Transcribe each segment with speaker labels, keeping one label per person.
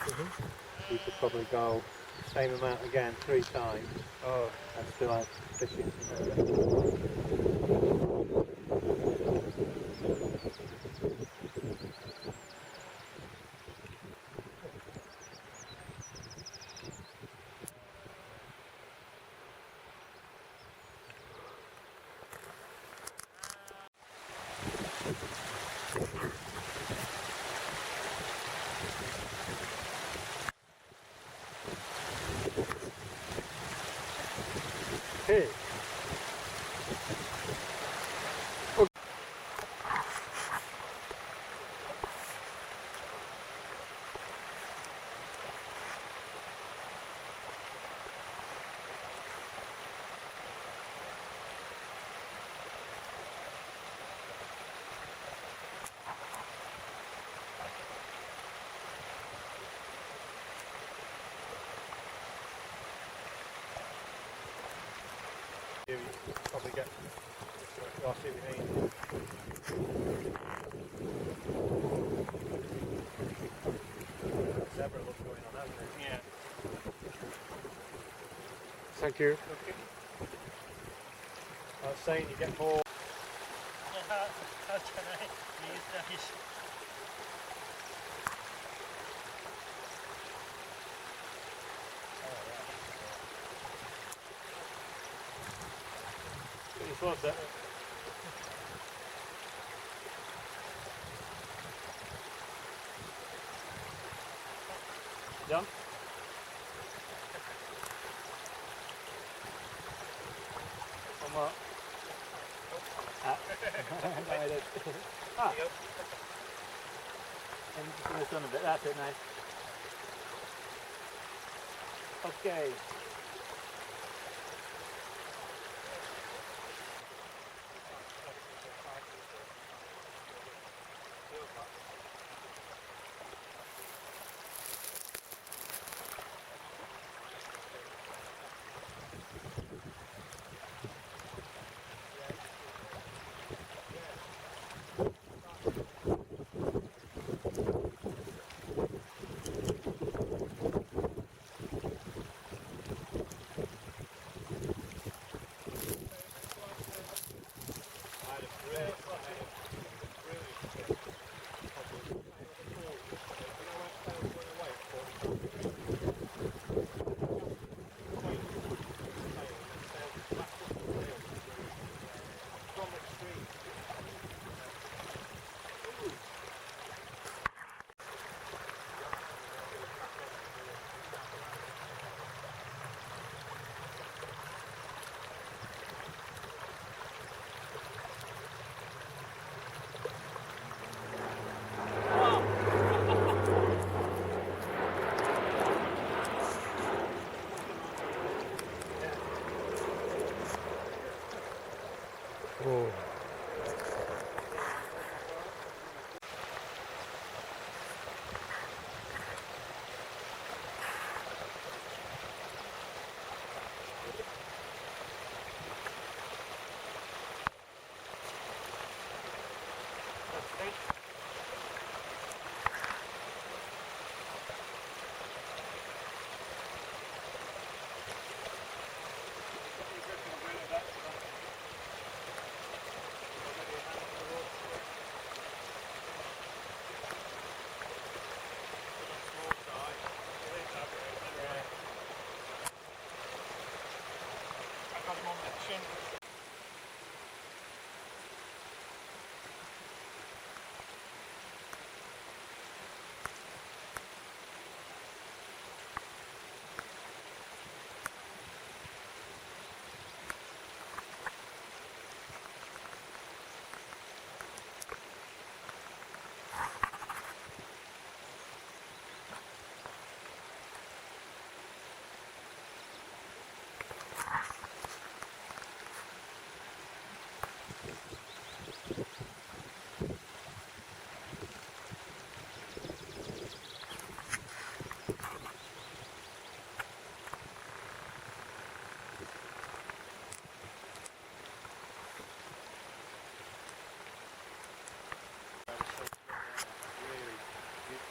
Speaker 1: You could probably go the same amount again 3 times.
Speaker 2: Oh.
Speaker 1: And still have fishing. Hey. You probably get your CV. Several what's going on, hasn't it?
Speaker 2: Yeah.
Speaker 1: Thank you.
Speaker 2: Okay.
Speaker 1: I was saying you get more.
Speaker 2: How can I use the fish?
Speaker 1: Pretty close there. Done? One more. Ah. No, I did. Ah. And just going to sun a bit. That's it, nice. Okay. Oh.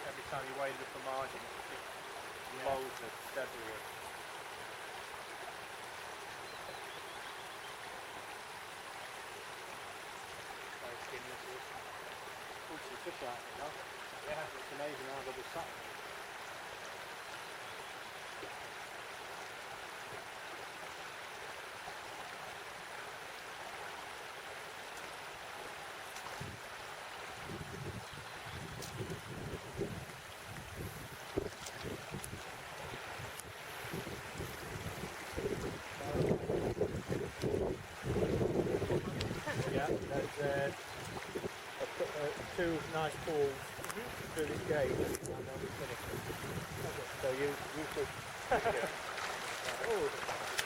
Speaker 1: Every time you waded up the margin, It's deadly good. Very skinny this is. Put some fish out of it though. Yeah. It's amazing how they'll be sat there. Yeah, there's two nice pools through this gate and they'll be finished. So you push. Oh,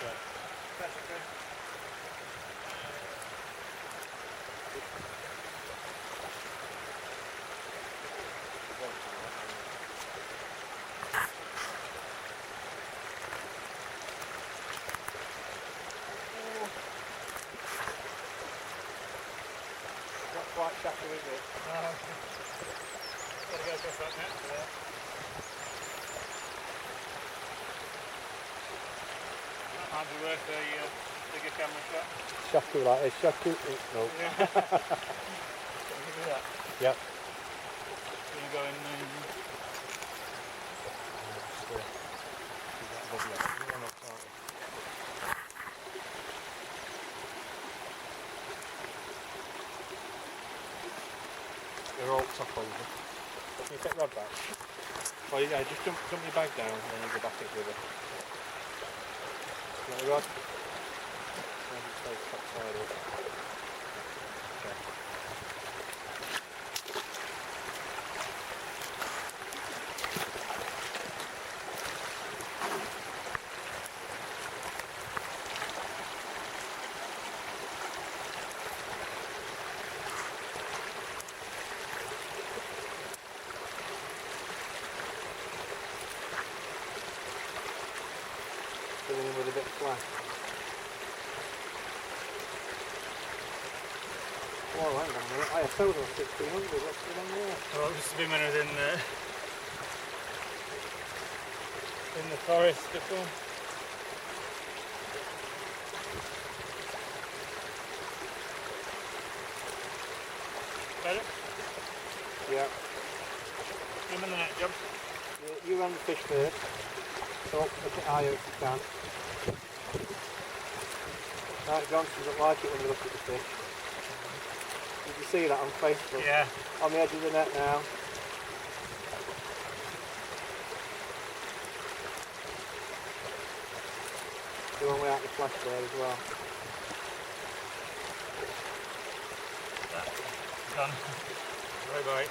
Speaker 1: yeah.
Speaker 2: That's okay.
Speaker 1: Not quite shattered, is it?
Speaker 2: Gotta go across that net. Yeah. That might be worth a bigger camera shot.
Speaker 1: Shaku like this, shaku. No.
Speaker 2: Yeah. Can you do that?
Speaker 1: Yep.
Speaker 2: Can you go in
Speaker 1: They're all top over. Can you take rod back? Oh yeah, just dump your bag down and then you go back into it. You want the rod? Maybe it stays top side up. Okay. Filling in with a bit of flash. Oh, hang on a minute. I told them 1600. What's going on there?
Speaker 2: Well, just be minutes in the forest before. Better?
Speaker 1: Yeah.
Speaker 2: Give him the net, John.
Speaker 1: You run the fish first. So look at higher if you can. Right, Johnson doesn't like it when you look at the fish. Did you see that on Facebook?
Speaker 2: Yeah.
Speaker 1: On the edge of the net now. The one without the flash there as well.
Speaker 2: Done. Bye bye.